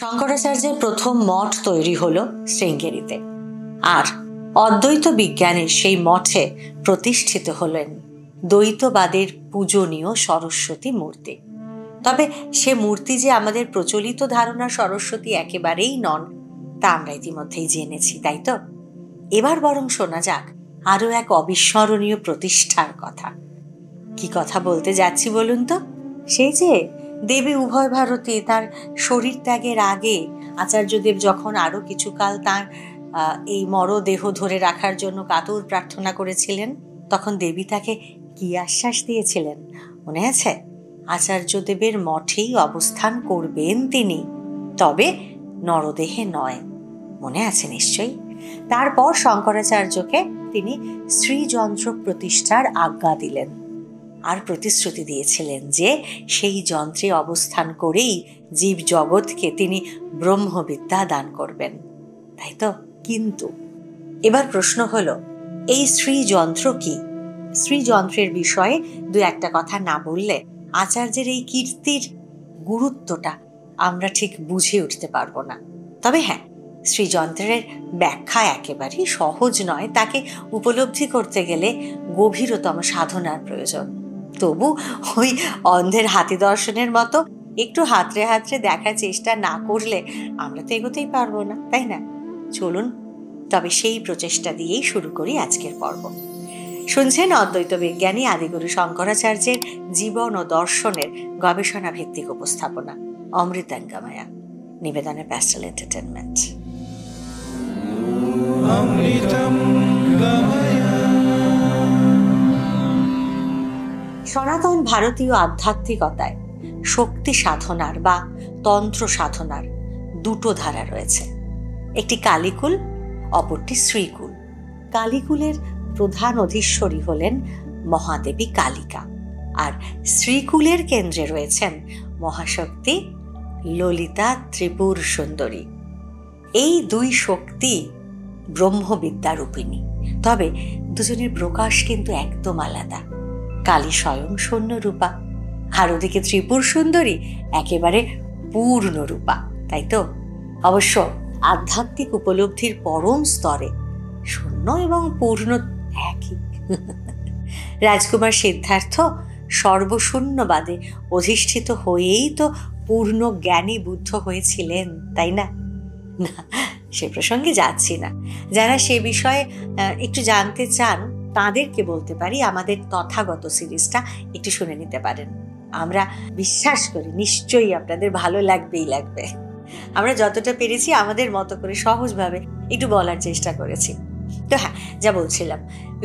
শঙ্করাচার্যের প্রথম মঠ তৈরি হলো শৃঙ্গেরিতে, আর অদ্বৈত বিজ্ঞানের সেই মঠে প্রতিষ্ঠিত হলেন দ্বৈতবাদের পূজনীয় সরস্বতী মূর্তি। তবে সে মূর্তি যে আমাদের প্রচলিত ধারণা সরস্বতী একেবারেই নন, তা আমরা ইতিমধ্যেই জেনেছি, তাই তো? এবার বরং শোনা যাক আরো এক অবিস্মরণীয় প্রতিষ্ঠার কথা। কি কথা বলতে যাচ্ছি বলুন তো? সেই যে দেবী উভয় ভারতী তার শরীর ত্যাগের আগে আচার্যদেব যখন আরো কিছুকাল তার এই মরদেহ ধরে রাখার জন্য কাতর প্রার্থনা করেছিলেন, তখন দেবী তাকে কি আশ্বাস দিয়েছিলেন মনে আছে? আচার্যদেবের মঠেই অবস্থান করবেন তিনি, তবে নরদেহে নয়। মনে আছে নিশ্চয়ই? তারপর শঙ্করাচার্যকে তিনি শ্রীযন্ত্র প্রতিষ্ঠার আজ্ঞা দিলেন, আর প্রতিশ্রুতি দিয়েছিলেন যে সেই যন্ত্রে অবস্থান করেই জীব জগৎকে তিনি ব্রহ্মবিদ্যা দান করবেন, তাই তো? কিন্তু এবার প্রশ্ন হলো, এই শ্রীযন্ত্র কি? শ্রীযন্ত্রের বিষয়ে দু একটা কথা না বললে আচার্যের এই কীর্তির গুরুত্বটা আমরা ঠিক বুঝে উঠতে পারবো না। তবে হ্যাঁ, শ্রীযন্ত্রের ব্যাখ্যা একেবারেই সহজ নয়, তাকে উপলব্ধি করতে গেলে গভীরতম সাধনার প্রয়োজন। তবু ওই অন্ধের হাতি দর্শনের মতো একটু হাতড়ে হাতড়ে দেখার চেষ্টা না করলে আমরা তো এগোতেই পারবো না, তাই না? চলুন তবে সেই প্রচেষ্টা দিয়েই শুরু করি আজকের পর্ব। শুনছেন অদ্বৈত বিজ্ঞানী আদিগুরু শঙ্করাচার্যের জীবন ও দর্শনের গবেষণা ভিত্তিক উপস্থাপনা অমৃতাঙ্গমায়া, নিবেদনে প্যাস্টেল এন্টারটেনমেন্ট। সনাতন ভারতীয় আধ্যাত্মিকতায় শক্তি সাধনার বা তন্ত্র সাধনার দুটো ধারা রয়েছে, একটি কালীকুল, অপরটি শ্রীকুল। কালীকুলের প্রধান অধীশ্বরী হলেন মহাদেবী কালিকা, আর শ্রীকুলের কেন্দ্রে রয়েছেন মহাশক্তি ললিতা ত্রিপুর সুন্দরী। এই দুই শক্তি ব্রহ্মবিদ্যা রূপিণী, তবে দুজনের প্রকাশ কিন্তু একদম আলাদা। কালী স্বয়ং শূন্য রূপা, আর ওদিকে ত্রিপুর সুন্দরী একেবারে পূর্ণ রূপা, তাই তো? অবশ্য আধ্যাত্মিক উপলব্ধির পরম স্তরে শূন্য এবং পূর্ণ একই। রাজকুমার সিদ্ধার্থ সর্বশূন্যবাদে অধিষ্ঠিত হয়েই তো পূর্ণ জ্ঞানী বুদ্ধ হয়েছিলেন, তাই না? না, সে প্রসঙ্গে যাচ্ছি না। যারা সে বিষয়ে একটু জানতে চান তাদেরকে বলতে পারি আমাদের তথাগত সিরিজটা একটু শুনে নিতে পারেন। আমরা বিশ্বাস করি নিশ্চয়ই আপনাদের ভালো লাগবে। আমরা যতটা পেরেছি আমাদের মতো করে সহজভাবে একটু বলার চেষ্টা করেছি। তো হ্যাঁ, যা বলছিলাম,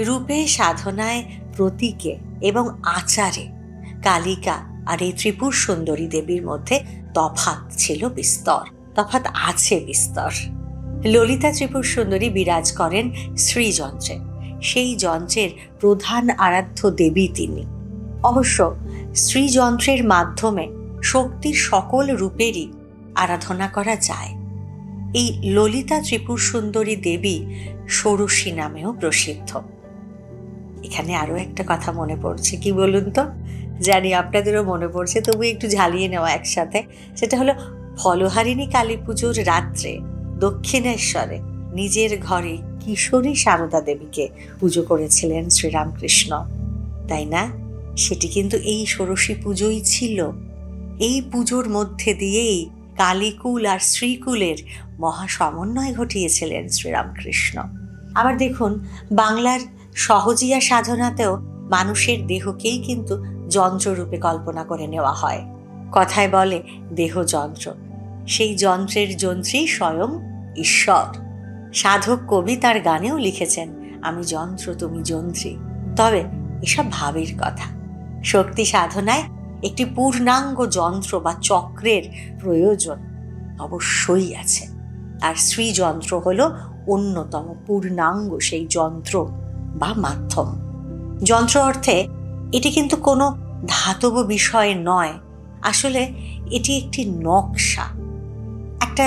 রূপে, সাধনায়, প্রতীকে এবং আচারে কালিকা আর এই ত্রিপুর সুন্দরী দেবীর মধ্যে তফাৎ ছিল বিস্তর, তফাৎ আছে বিস্তর। ললিতা ত্রিপুর সুন্দরী বিরাজ করেন শ্রীযন্ত্রে, সেই যন্ত্রের প্রধান আরাধ্য দেবী তিনি। অবশ্য শ্রীযন্ত্রের মাধ্যমে শক্তির সকল রূপেরই আরাধনা করা যায়। এই ললিতা ত্রিপুর সুন্দরী দেবী ষোড়শী নামেও প্রসিদ্ধ। এখানে আরো একটা কথা মনে পড়ছে, কি বলুন তো? জানি আপনাদেরও মনে পড়ছে, তবু একটু ঝালিয়ে নেওয়া একসাথে। সেটা হলো ফলহারিণী কালী পুজোর রাত্রে দক্ষিণেশ্বরে নিজের ঘরে কিশোরী সারদা দেবীকে পুজো করেছিলেন শ্রীরামকৃষ্ণ, তাই না? সেটি কিন্তু এই ষোড়শী পুজোই ছিল। এই পুজোর মধ্যে দিয়েই কালীকুল আর শ্রীকুলের মহা সমন্বয় ঘটিয়েছিলেন শ্রীরামকৃষ্ণ। আবার দেখুন, বাংলার সহজিয়া সাধনাতেও মানুষের দেহকেই কিন্তু যন্ত্ররূপে কল্পনা করে নেওয়া হয়। কথায় বলে দেহ যন্ত্র, সেই যন্ত্রের যন্ত্রী স্বয়ং ঈশ্বর। সাধক কবি তার গানেও লিখেছেন, আমি যন্ত্র তুমি যন্ত্রী। তবে এসব ভাবের কথা। শক্তি সাধনায় একটি পূর্ণাঙ্গ যন্ত্র বা চক্রের প্রয়োজন অবশ্যই আছে, আর শ্রীযন্ত্র হলো অন্যতম পূর্ণাঙ্গ সেই যন্ত্র বা মাধ্যম। যন্ত্র অর্থে এটি কিন্তু কোনো ধাতব বিষয় নয়, আসলে এটি একটি নকশা, একটা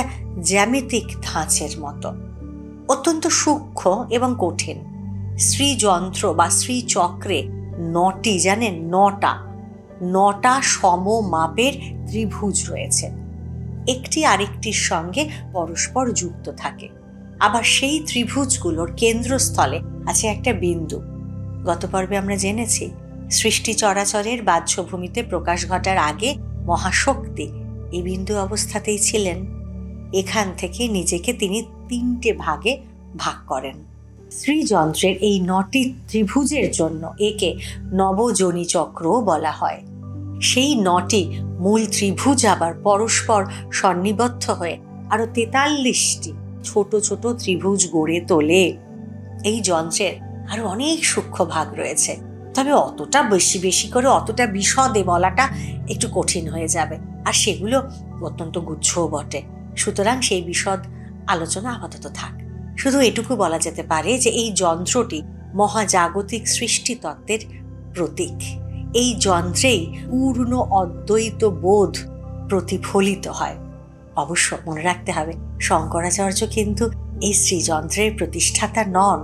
জ্যামিতিক ধাঁচের মতো, অত্যন্ত সূক্ষ্ম এবং কঠিন। শ্রীযন্ত্র বা শ্রীচক্রে 9টি, জানেন, 9টা সম মাপের ত্রিভুজ রয়েছে। একটি আরেকটির সঙ্গে পরস্পর যুক্ত থাকে। আবার সেই ত্রিভুজগুলোর কেন্দ্রস্থলে আছে একটা বিন্দু। গত পর্বে আমরা জেনেছি সৃষ্টি চরাচরের বাহ্যভূমিতে প্রকাশ ঘটার আগে মহাশক্তি এই বিন্দু অবস্থাতেই ছিলেন। এখান থেকে নিজেকে তিনি 3টে ভাগে ভাগ করেন। শ্রীযন্ত্রের এই 9টি ত্রিভুজের জন্য একে নবযোনি চক্রও বলা হয়। সেই 9টি মূল ত্রিভুজ আবার পরস্পর সন্নিবদ্ধ হয়ে আরো 43টি ছোট ছোট ত্রিভুজ গড়ে তোলে। এই যন্ত্রের আরো অনেক সূক্ষ্ম ভাগ রয়েছে, তবে অতটা বেশি করে অতটা বিশদে বলাটা একটু কঠিন হয়ে যাবে, আর সেগুলো অত্যন্ত গুচ্ছও বটে। সুতরাং সেই বিশদ আলোচনা আপাতত থাক। শুধু এটুকু বলা যেতে পারে যে এই যন্ত্রটি মহাজাগতিক সৃষ্টিতত্ত্বের প্রতীক। এই যন্ত্রেই পূর্ণ অদ্বৈত বোধ প্রতিফলিত হয়। অবশ্য মনে রাখতে হবে, শঙ্করাচার্য কিন্তু এই শ্রীযন্ত্রের প্রতিষ্ঠাতা নন।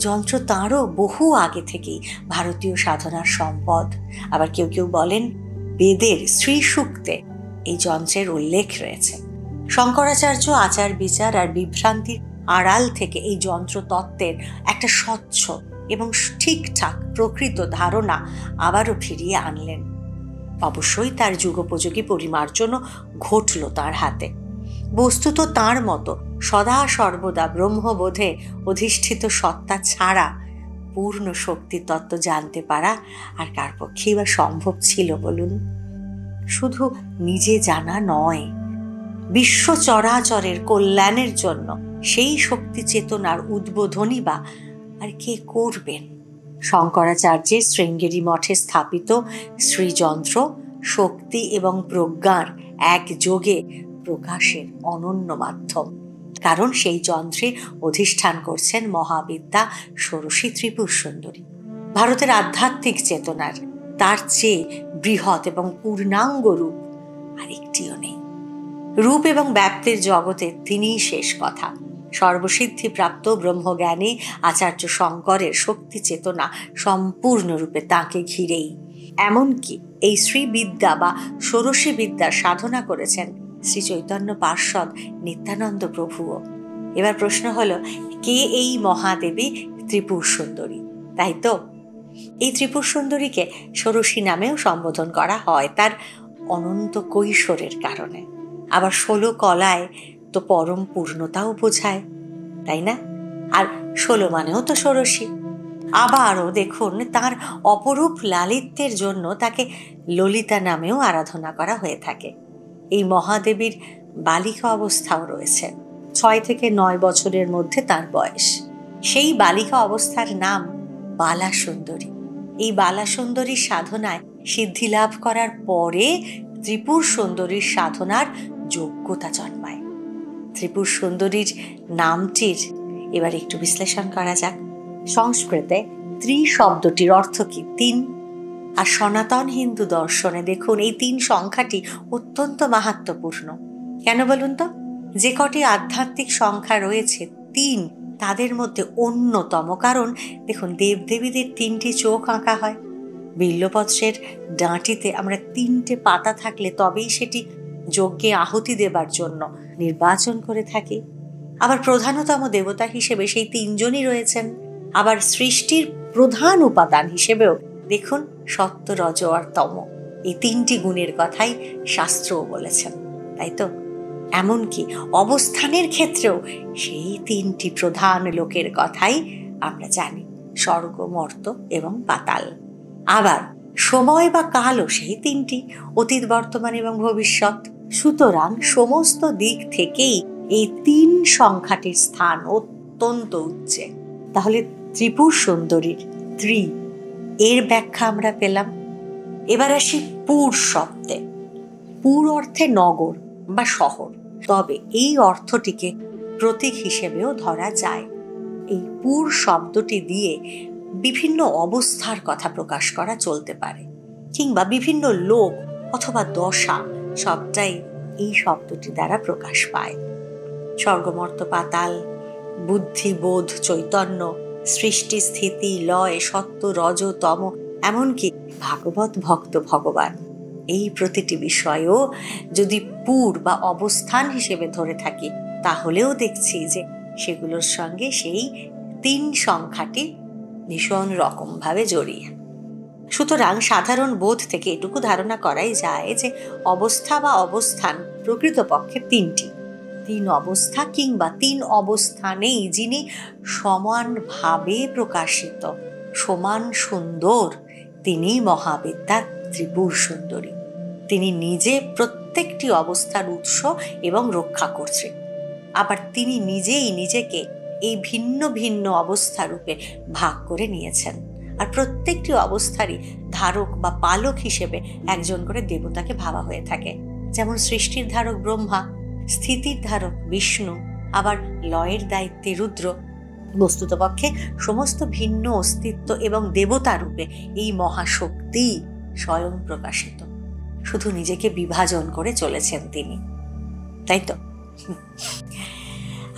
যন্ত্র তাঁরও বহু আগে থেকেই ভারতীয় সাধনার সম্পদ। আবার কেউ কেউ বলেন বেদের শ্রী সূক্তে এই যন্ত্রের উল্লেখ রয়েছে। শঙ্করাচার্য আচার বিচার আর বিভ্রান্তির আড়াল থেকে এই যন্ত্র তত্ত্বের একটা স্বচ্ছ এবং ঠিকঠাক প্রকৃত ধারণা আবারও ফিরিয়ে আনলেন। অবশ্যই তার যুগোপযোগী পরিমার্জনও ঘটল তার হাতে। বস্তুত তাঁর মতো সদা সর্বদা ব্রহ্মবোধে অধিষ্ঠিত সত্তা ছাড়া পূর্ণ শক্তি তত্ত্ব জানতে পারা আর কার পক্ষেই বা সম্ভব ছিল বলুন? শুধু নিজে জানা নয়, বিশ্ব চরাচরের কল্যাণের জন্য সেই শক্তি চেতনার উদ্বোধনই বা আর কে করবেন? শঙ্করাচার্যের শৃঙ্গেরি মঠে স্থাপিত শ্রীযন্ত্র শক্তি এবং প্রজ্ঞার একযোগে প্রকাশের অনন্য মাধ্যম। কারণ সেই যন্ত্রে অধিষ্ঠান করছেন মহাবিদ্যা ষোড়শী ত্রিপুর সুন্দরী। ভারতের আধ্যাত্মিক চেতনার তার চেয়ে বৃহৎ এবং পূর্ণাঙ্গ রূপ আরেকটিও নেই। রূপ এবং ব্যাপ্তির জগতে তিনিই শেষ কথা। সর্বসিদ্ধিপ্রাপ্ত ব্রহ্মজ্ঞানী আচার্য শঙ্করের শক্তি চেতনা সম্পূর্ণরূপে তাঁকে ঘিরেই। এমনকি এই শ্রীবিদ্যা বা ষোড়শী বিদ্যা সাধনা করেছেন শ্রী চৈতন্য পার্ষদ নিত্যানন্দ প্রভুও। এবার প্রশ্ন হলো, কে এই মহাদেবী ত্রিপুর সুন্দরী? তাই তো, এই ত্রিপুর সুন্দরীকে ষোড়শী নামেও সম্বোধন করা হয় তার অনন্ত কৈশোরের কারণে। আবার 16 কলায় তো পরম পূর্ণতাও বোঝায়, তাই না? আর 16 মানেও তো ষোড়শী। আবারও দেখুন, তার অপরূপ লালিত্যের জন্য তাকে ললিতা নামেও আরাধনা করা হয়ে থাকে। এই মহাদেবীর বালিকা অবস্থাও রয়েছে। 6 থেকে 9 বছরের মধ্যে তার বয়স। সেই বালিকা অবস্থার নাম বালা সুন্দরী। এই বালা সুন্দরীর সাধনায় সিদ্ধি লাভ করার পরে ত্রিপুর সুন্দরীর সাধনার যোগ্যতা জন্মায়। ত্রিপুর সুন্দরীর নামটির এবার একটু বিশ্লেষণ করা যাক। সংস্কৃতে ত্রি শব্দটির অর্থ কি? 3। আর সনাতন হিন্দু দর্শনে দেখুন এই 3 সংখ্যাটি অত্যন্ত মাহাত্ম্যপূর্ণ। কেন বলুন তো? যে কটি আধ্যাত্মিক সংখ্যা রয়েছে 3 তাদের মধ্যে অন্যতম। কারণ দেখুন, দেবদেবীদের 3টি চোখ আঁকা হয়। বিল্বপত্রের ডাঁটিতে আমরা 3টে পাতা থাকলে তবেই সেটি যজ্ঞে আহুতি দেবার জন্য নির্বাচন করে থাকি। আবার প্রধানতম দেবতা হিসেবে সেই 3 জনই রয়েছেন। আবার সৃষ্টির প্রধান উপাদান হিসেবেও দেখুন সত্য, রজ আর তম, এই 3টি গুণের কথাই শাস্ত্রও বলেছেন, তাই তো? এমনকি অবস্থানের ক্ষেত্রেও সেই 3টি প্রধান লোকের কথাই আমরা জানি, স্বর্গ, মর্ত এবং পাতাল। আবার সময় বা কালও সেই 3টি, অতীত, বর্তমান এবং ভবিষ্যৎ। সুতরাং সমস্ত দিক থেকেই এই 3 সংখ্যাটির স্থান অত্যন্ত উচ্চে। তাহলে ত্রিপুর সুন্দরীর ত্রি এর ব্যাখ্যা আমরা পেলাম। এবার আসি পুর শব্দে। পুর অর্থে নগর বা শহর, তবে এই অর্থটিকে প্রতীক হিসেবেও ধরা যায়। এই পুর শব্দটি দিয়ে বিভিন্ন অবস্থার কথা প্রকাশ করা চলতে পারে, কিংবা বিভিন্ন লোক অথবা দশা সবটাই এই শব্দটি দ্বারা প্রকাশ পায়। স্বর্গমর্ত, পাতাল, বুদ্ধি, বোধ, চৈতন্য, সৃষ্টি, স্থিতি, লয়, সত্য, রজ, তম, এমনকি ভাগবত ভক্ত ভগবান, এই প্রতিটি বিষয়ও যদি পুর বা অবস্থান হিসেবে ধরে থাকি, তাহলেও দেখছি যে সেগুলোর সঙ্গে সেই 3 সংখ্যাটি ভীষণ রকমভাবে জড়িয়ে। সুতরাং সাধারণ বোধ থেকে এটুকু ধারণা করাই যায় যে অবস্থা বা অবস্থান প্রকৃতপক্ষে 3টি। 3 অবস্থা কিংবা 3 অবস্থানেই যিনি সমানভাবে প্রকাশিত, সমান সুন্দর, তিনি মহাবিদ্যা ত্রিপুর সুন্দরী। তিনি নিজে প্রত্যেকটি অবস্থার উৎস এবং রক্ষা করছেন। আবার তিনি নিজেই নিজেকে এই ভিন্ন ভিন্ন অবস্থা রূপে ভাগ করে নিয়েছেন। আর প্রত্যেকটি অবস্থারই ধারক বা পালক হিসেবে একজন করে দেবতাকে ভাবা হয়ে থাকে। যেমন সৃষ্টির ধারক ব্রহ্মা, স্থিতির ধারক বিষ্ণু, আবার লয়ের দায়িত্বে রুদ্র। বস্তুতপক্ষে সমস্ত ভিন্ন অস্তিত্ব এবং দেবতা রূপে এই মহাশক্তি স্বয়ং প্রকাশিত, শুধু নিজেকে বিভাজন করে চলেছেন তিনি, তাই তো?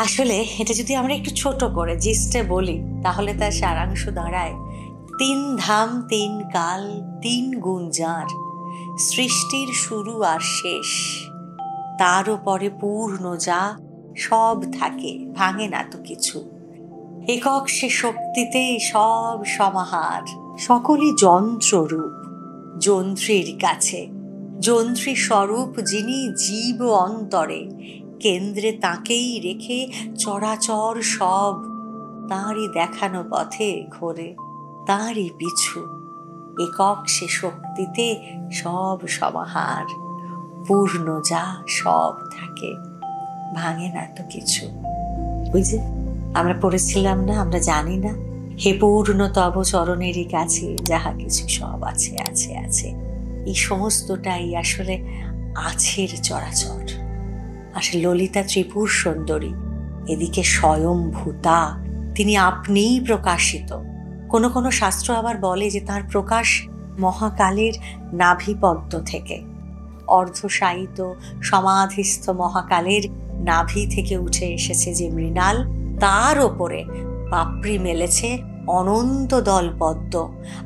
আসলে এটা যদি আমরা একটু ছোট করে জিস্টে বলি, তাহলে তার সারাংশ দাঁড়ায় 3 ধাম 3 কাল 3 গুণ যার, সৃষ্টির শুরু আর শেষ, তার উপরে পূর্ণ যা, সব থাকে ভাঙে না তো কিছু, একক সে শক্তিতে সব সমাহার, সকলই যন্ত্ররূপ যন্ত্রীর কাছে, যন্ত্রী স্বরূপ যিনি জীব অন্তরে, কেন্দ্রে তাকেই রেখে চরাচর সব তাঁরই দেখানো পথে ঘোরে, তাঁরই পিছু, একক সে শক্তিতে সব সমাহার, পূর্ণ যা, সব থাকে ভাঙে না তো কিছু। ওই যে আমরা পড়েছিলাম না, আমরা জানি না, হে পূর্ণ তব চরণেরই কাছে যাহা কিছু সব আছে আছে আছে। এই সমস্তটাই আসলে আছের চরাচর। আসলে ললিতা ত্রিপুর সুন্দরী এদিকে স্বয়ংভূতা, তিনি আপনিই প্রকাশিত। কোনো কোনো শাস্ত্র আবার বলে যে তার প্রকাশ মহাকালের নাভিপদ্ম থেকে, অর্ধশায়িত সমাধিস্থ মহাকালের নাভি থেকে উঠে এসেছে যে মৃণাল, তার ওপরে পাপড়ি মেলেছে অনন্ত দল পদ্ম,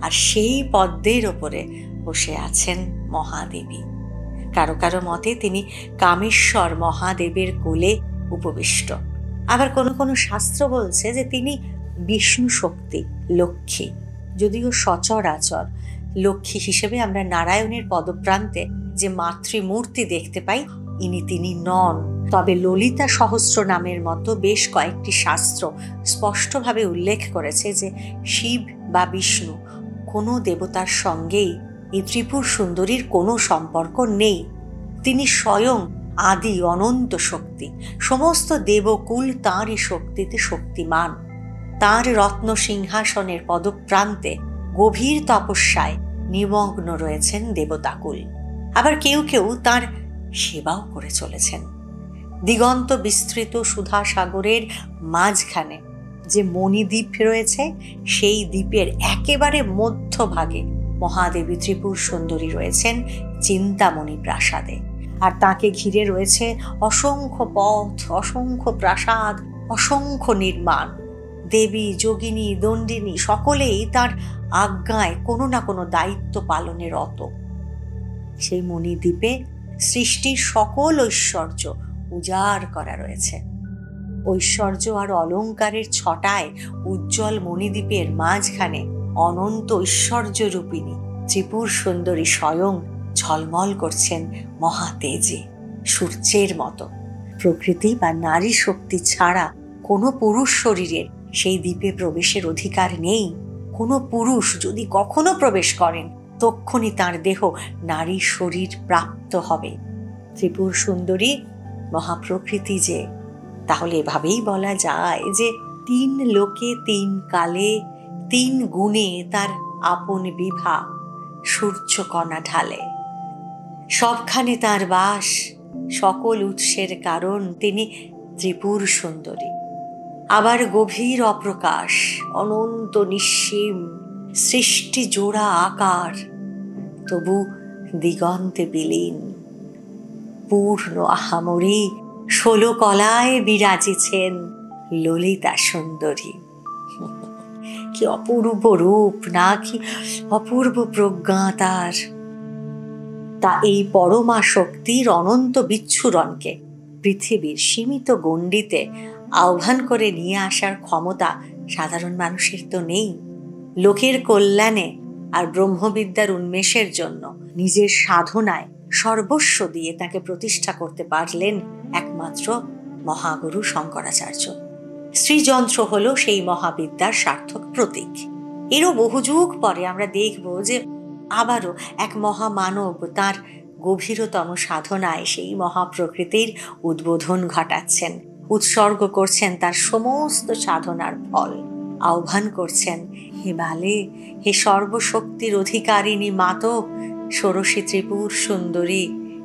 আর সেই পদ্মের ওপরে বসে আছেন মহাদেবী। কারো কারো মতে তিনি কামেশ্বর মহাদেবের কোলে উপবিষ্ট। আবার কোনো কোনো শাস্ত্র বলছে যে তিনি বিষ্ণু শক্তি, লক্ষ্মী। যদিও সচরাচর লক্ষ্মী হিসেবে আমরা নারায়ণের পদপ্রান্তে যে মাতৃমূর্তি দেখতে পাই, তিনি নন। তবে ললিতা সহস্র নামের মতো বেশ কয়েকটি শাস্ত্র স্পষ্টভাবে উল্লেখ করেছে যে শিব বা বিষ্ণু কোনো দেবতার সঙ্গেই এই ত্রিপুর সুন্দরীর কোনো সম্পর্ক নেই। তিনি স্বয়ং আদি অনন্ত শক্তি, সমস্ত দেবকুল তাঁরই শক্তিতে শক্তিমান। তাঁর রত্ন সিংহাসনের পদপ্রান্তে গভীর তপস্যায় নিমগ্ন রয়েছেন দেবতাকুল। আবার কেউ কেউ তাঁর সেবাও করে চলেছেন। দিগন্ত বিস্তৃত সুধা সাগরের মাঝখানে যে মণিদ্বীপ রয়েছে, সেই দ্বীপের একেবারে মধ্যভাগে মহাদেবী ত্রিপুর সুন্দরী রয়েছেন চিন্তামণি প্রাসাদে। আর তাকে ঘিরে রয়েছে অসংখ্য পথ, অসংখ্য প্রাসাদ, অসংখ্য নির্মাণ। দেবী, যোগিনী, দণ্ডিনী সকলেই তার আজ্ঞায় কোনো না কোনো দায়িত্ব পালনে রত। সেই মণিদ্বীপে সৃষ্টির সকল ঐশ্বর্য উজাড় করা রয়েছে। ঐশ্বর্য আর অলঙ্কারের ছটায় উজ্জ্বল মণিদ্বীপের মাঝখানে অনন্ত ঐশ্বর্য রূপিণী ত্রিপুর সুন্দরী স্বয়ং ঝলমল করছেন মহাতেজে, সূর্যের মতো। প্রকৃতি বা নারী শক্তি ছাড়া কোনো পুরুষ শরীরের সেই দ্বীপে প্রবেশের অধিকার নেই। কোনো পুরুষ যদি কখনো প্রবেশ করেন, তক্ষুনি তার দেহ নারী শরীর প্রাপ্ত হবে। ত্রিপুর সুন্দরী মহাপ্রকৃতি যে, তাহলে এভাবেই বলা যায় যে 3 লোকে 3 কালে 3 গুণে তার আপন বিভা সূর্যকণা ঢালে। সবখানে তার বাস, সকল উৎসের কারণ তিনি ত্রিপুর সুন্দরী। আবার গভীর অপ্রকাশ, অনন্ত নিঃসীম, সৃষ্টি জোড়া আকার, তবু দিগন্তে বিলীন। পূর্ণ আহামরি 16 কলায় বিরাজিছেন ললিতা সুন্দরী। কি অপূর্ব রূপ, না কি অপূর্ব প্রজ্ঞা তার! তা এই পরমা শক্তির অনন্ত বিচ্ছুরণকে পৃথিবীর সীমিত গণ্ডিতে আহ্বান করে নিয়ে আসার ক্ষমতা সাধারণ মানুষের তো নেই। লোকের কল্যাণে আর ব্রহ্মবিদ্যার উন্মেষের জন্য নিজের সাধনায় সর্বস্ব দিয়ে তাকে প্রতিষ্ঠা করতে পারলেন একমাত্র মহাগুরু শঙ্করাচার্য। শ্রীযন্ত্র হলো সেই মহাবিদ্যার সার্থক প্রতীক। এরও বহু যুগ পরে আমরা দেখব যে আবারও এক মহামানব তার গভীরতম সাধনায় সেই মহাপ্রকৃতির উদ্বোধন ঘটাচ্ছেন, উৎসর্গ করছেন তার সমস্ত সাধনার ফল, আহ্বান করছেন, হে বালে, হে সর্বশক্তির অধিকারিণী মাতো, ষোড়শী ত্রিপুর সুন্দরী,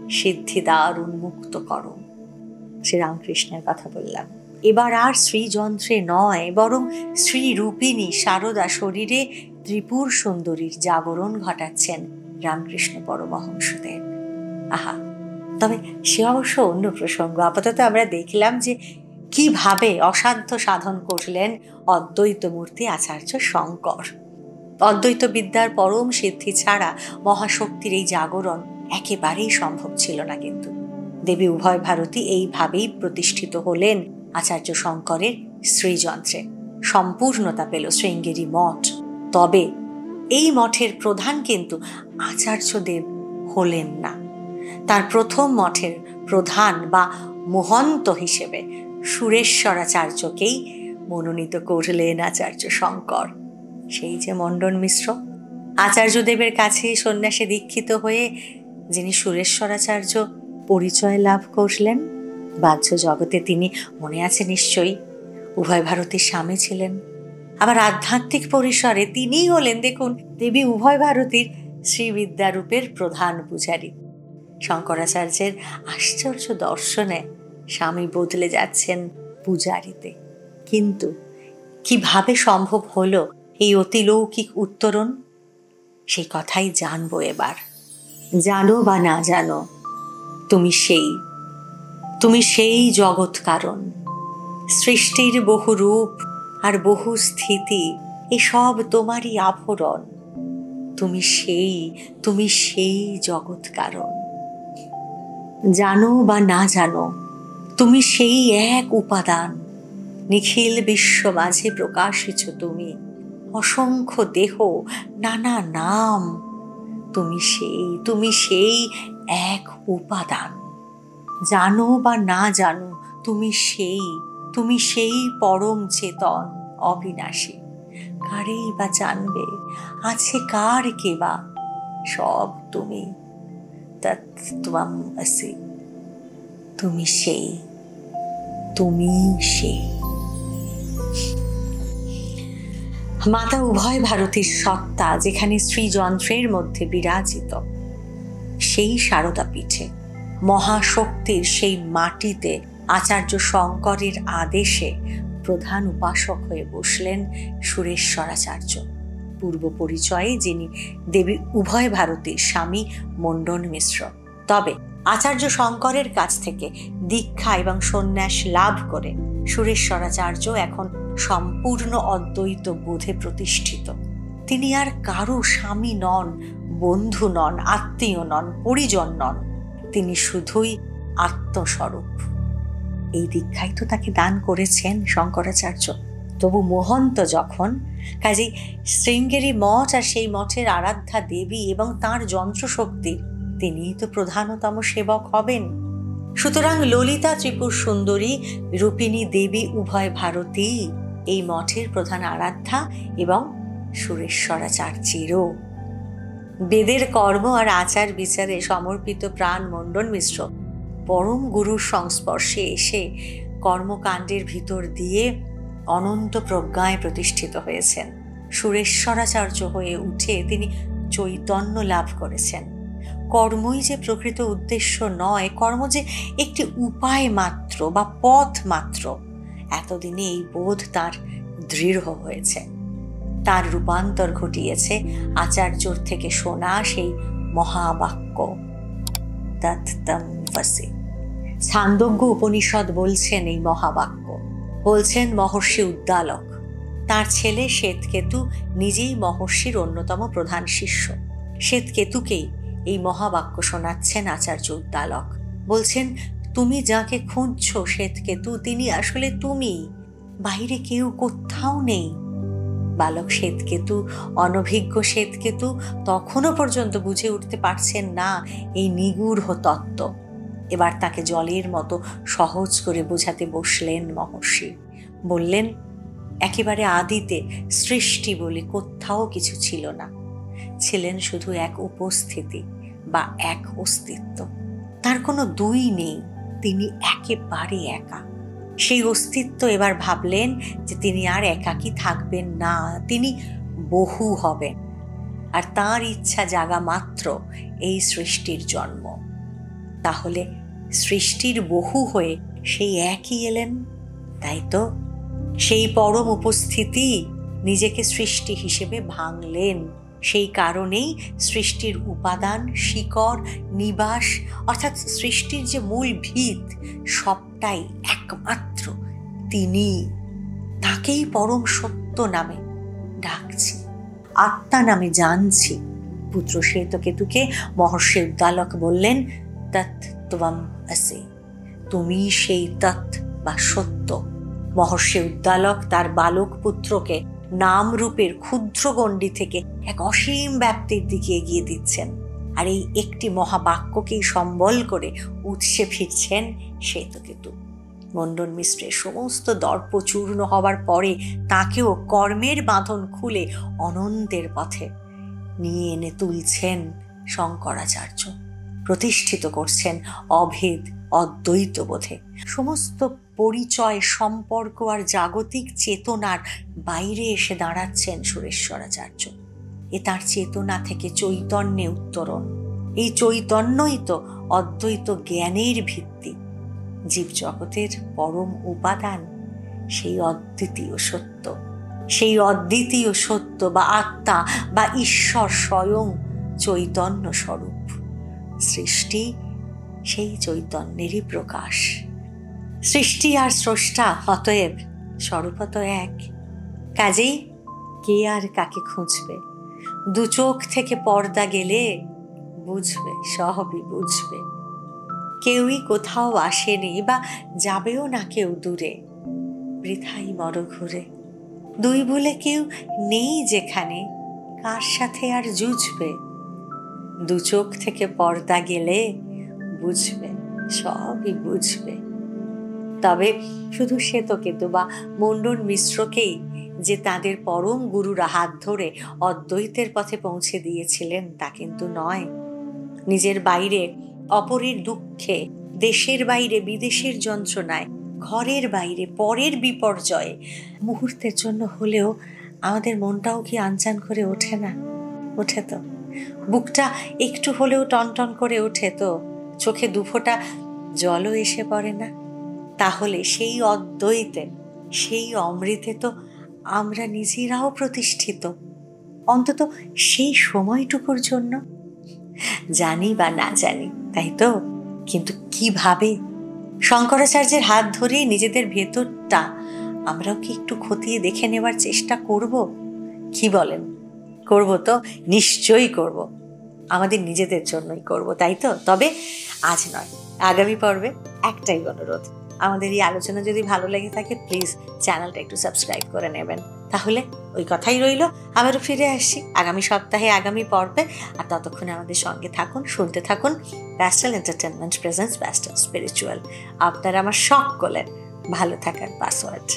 সিদ্ধিদ্বার উন্মুক্ত করো। শ্রীরামকৃষ্ণের কথা বললাম। এবার আর শ্রীযন্ত্রে নয়, বরং শ্রীরূপিণী শারদা শরীরে ত্রিপুর সুন্দরীর জাগরণ ঘটাচ্ছেন রামকৃষ্ণ পরমহংসদেব। আহা, তবে সে অবশ্য অন্য প্রসঙ্গ। আপাতত আমরা দেখলাম যে কিভাবে অসাধ্য সাধন করলেন অদ্বৈত মূর্তি আচার্য শঙ্কর। অদ্বৈত বিদ্যার পরম সিদ্ধি ছাড়া মহাশক্তির এই জাগরণ একেবারেই সম্ভব ছিল না। কিন্তু দেবী উভয় ভারতী এইভাবেই প্রতিষ্ঠিত হলেন আচার্য শঙ্করের শ্রীযন্ত্রে। সম্পূর্ণতা পেল শৃঙ্গেরি মঠ। তবে এই মঠের প্রধান কিন্তু আচার্যদেব হলেন না। তার প্রথম মঠের প্রধান বা মহন্ত হিসেবে সুরেশ্বরাচার্যকেই মনোনীত করলেন আচার্য শঙ্কর। সেই যে মণ্ডন মিশ্র, আচার্যদেবের কাছে সন্ন্যাসে দীক্ষিত হয়ে যিনি সুরেশ্বরাচার্য পরিচয় লাভ করলেন। বাহ্য জগতে তিনি, মনে আছে নিশ্চয়ই, উভয় ভারতীর স্বামী ছিলেন। আবার আধ্যাত্মিক পরিসরে তিনিই হলেন, দেখুন, দেবী উভয় ভারতীর শ্রীবিদ্যারূপের প্রধান পূজারী। শঙ্করাচার্যের আশ্চর্য দর্শনে স্বামী বদলে যাচ্ছেন পূজারীতে। কিন্তু কিভাবে সম্ভব হলো এই অতিলৌকিক উত্তরণ? সেই কথাই জানবো এবার। জানো বা না জানো, তুমি সেই জগৎ কারণ। সৃষ্টির বহু রূপ আর বহু স্থিতি, এসব তোমারই আভরণ। তুমি সেই জগৎ কারণ। জানো বা না জানো, তুমি সেই এক উপাদান। নিখিল বিশ্ব মাঝে প্রকাশিছ তুমি, অসংখ্য দেহ, নানা নাম। তুমি সেই এক উপাদান। জানো বা না জানো, তুমি সেই পরম চেতন অবিনাশী। কারেই বা জানবে, আছে কার কেবা, সব তুমি। তত্ত্বম আসি, তুমি সেই। মাতা উভয় ভারতীর সত্তা যেখানে শ্রীযন্ত্রের মধ্যে বিরাজিত, সেই সারদা পীঠে মহাশক্তির সেই মাটিতে আচার্য শঙ্করের আদেশে প্রধান উপাসক হয়ে বসলেন সুরেশ্বরাচার্য, পূর্ব পরিচয়ে যিনি দেবী উভয় ভারতীর স্বামী মণ্ডন মিশ্র। তবে আচার্য শঙ্করের কাছ থেকে দীক্ষা এবং সন্ন্যাস লাভ করে সুরেশ্বরাচার্য এখন সম্পূর্ণ অদ্বৈত বোধে প্রতিষ্ঠিত। তিনি আর কারো স্বামী নন, বন্ধু নন, আত্মীয় নন, পরিজন নন। তিনি শুধুই আত্মস্বরূপ। এই দীক্ষাই তো তাকে দান করেছেন শঙ্করাচার্য। তবু মহন্ত যখন, কাজেই শৃঙ্গেরি মঠ আর সেই মঠের আরাধ্যা দেবী এবং তাঁর যন্ত্রশক্তির তিনিই তো প্রধানতম সেবক হবেন। সুতরাং ললিতা ত্রিপুর সুন্দরী রূপিণী দেবী উভয় ভারতী এই মঠের প্রধান আরাধ্যা এবং সুরেশ্বরাচার্যেরও। বেদের কর্ম আর আচার বিচারে সমর্পিত প্রাণ মণ্ডন মিশ্র পরম গুরুর সংস্পর্শে এসে কর্মকাণ্ডের ভিতর দিয়ে অনন্ত প্রজ্ঞায় প্রতিষ্ঠিত হয়েছেন। সুরেশ্বরাচার্য হয়ে উঠে তিনি চৈতন্য লাভ করেছেন। কর্মই যে প্রকৃত উদ্দেশ্য নয়, কর্ম যে একটি উপায় মাত্র বা পথ মাত্র, এতদিনে এই বোধ তার দৃঢ় হয়েছে। তার রূপান্তর ঘটিয়েছে আচার্যর থেকে শোনা সেই মহাবাক্য তত্ত্বম বসে। ছান্দোগ্য উপনিষদ বলছেন এই মহাবাক্য, বলছেন মহর্ষি উদ্দালক। তার ছেলে শ্বেতকেতু নিজেই মহর্ষির অন্যতম প্রধান শিষ্য। শ্বেতকেতুকেই এই মহাবাক্য শোনাচ্ছেন আচার্য উদ্দালক। বলছেন, তুমি যাকে খুঁজছো শ্বেতকেতু, তিনি আসলে তুমি, বাইরে কেউ কোথাও নেই। বালক শ্বেতকেতু, অনভিজ্ঞ শ্বেতকেতু তখনও পর্যন্ত বুঝে উঠতে পারছেন না এই নিগূঢ় তত্ত্ব। এবার তাকে জলের মতো সহজ করে বোঝাতে বসলেন মহর্ষি। বললেন, একেবারে আদিতে সৃষ্টি বলে কোথাও কিছু ছিল না, ছিলেন শুধু এক উপস্থিতি বা এক অস্তিত্ব। তার কোনো দুই নেই, তিনি একেবারে একা। সেই অস্তিত্ব এবার ভাবলেন যে তিনি আর একাকী থাকবেন না, তিনি বহু হবেন। আর তার ইচ্ছা জাগা মাত্র এই সৃষ্টির জন্ম। তাহলে সৃষ্টির বহু হয়ে সেই একই এলেন, তাই তো? সেই পরম উপস্থিতি নিজেকে সৃষ্টি হিসেবে ভাঙলেন। সেই কারণেই সৃষ্টির উপাদান, শিকড়, নিবাস অর্থাৎ সৃষ্টির যে মূল ভিত, সবটাই একমাত্র তিনি। তাকেই পরম সত্য নামে ডাকছি, আত্মা নামে জানছি। পুত্র শ্বেতকেতুকে মহর্ষি উদ্দালক বললেন, তত্ত্বম আসি, তুমি সেই তত্ত্ব বা সত্য। মহর্ষি উদ্দালক তার বালক পুত্রকে নাম রূপের ক্ষুদ্র গণ্ডি থেকে এক অসীম ব্যাপ্তির দিকে এগিয়ে দিচ্ছেন। আর এই একটি মহাবাক্যকেই সম্বল করে উৎসে ফিরছেন শ্বেতকেতু। মণ্ডন মিশ্রের সমস্ত দর্প চূর্ণ হবার পরে তাকেও কর্মের বাঁধন খুলে অনন্তের পথে নিয়ে এনে তুলছেন শঙ্করাচার্য। প্রতিষ্ঠিত করছেন অভেদ অদ্বৈত বোধে। সমস্ত পরিচয়, সম্পর্ক আর জাগতিক চেতনার বাইরে এসে দাঁড়াচ্ছেন সুরেশ্বরাচার্য। এ তার চেতনা থেকে চৈতন্যে উত্তরণ। এই চৈতন্যই তো অদ্বৈত জ্ঞানের ভিত্তি, জীবজগতের পরম উপাদান, সেই অদ্বিতীয় সত্য। সেই অদ্বিতীয় সত্য বা আত্মা বা ঈশ্বর স্বয়ং চৈতন্য স্বরূপ। সৃষ্টি সেই চৈতন্যেরই প্রকাশ। সৃষ্টি আর স্রষ্টা অতএব স্বরূপত এক। কাজেই কে আর কাকে খুঁজবে? দু চোখ থেকে পর্দা গেলে বুঝবে, সবই বুঝবে। কেউই কোথাও আসেনি বা যাবেও না কেউ দূরে, বৃথাই মর ঘুরে। দুই বলে কেউ নেই যেখানে, কার সাথে আর জুঝবে? দু চোখ থেকে পর্দা গেলে বুঝবে, সবই বুঝবে। তবে শুধু শ্বেতকেতু বা মণ্ডন মিশ্রকেই যে তাদের পরম গুরুরা হাত ধরে অদ্বৈতের পথে পৌঁছে দিয়েছিলেন তা কিন্তু নয়। নিজের বাইরে অপরের দুঃখে, দেশের বাইরে বিদেশের যন্ত্রণায়, ঘরের বাইরে পরের বিপর্যয়ে মুহূর্তের জন্য হলেও আমাদের মনটাও কি আনচান করে ওঠে না? ওঠে তো। বুকটা একটু হলেও টনটন করে ওঠে তো। চোখে দুফোঁটা জলও এসে পড়ে না? তাহলে সেই অদ্বৈতে, সেই অমৃতে তো আমরা নিজেরাও প্রতিষ্ঠিত, অন্তত সেই সময়টুকুর জন্য। জানি বা না জানি, তাই তো? কিন্তু কিভাবে? শঙ্করাচার্যের হাত ধরে নিজেদের ভেতরটা আমরাও কি একটু খতিয়ে দেখে নেবার চেষ্টা করব? কি বলেন? করব তো? নিশ্চয়ই করব। আমাদের নিজেদের জন্যই করব, তাই তো? তবে আজ নয়, আগামী পর্বে একটাই অনুরোধ, আমাদের এই আলোচনা যদি ভালো লেগে থাকে প্লিজ চ্যানেলটা একটু সাবস্ক্রাইব করে নেবেন। তাহলে ওই কথাই রইল, আবারও ফিরে আসছি আগামী সপ্তাহে আগামী পর্বে। আর ততক্ষণে আমাদের সঙ্গে থাকুন, শুনতে থাকুন pastel entertainment presents pastel spiritual, আপনারা আমার সকলের ভালো থাকার পাসওয়ার্ড।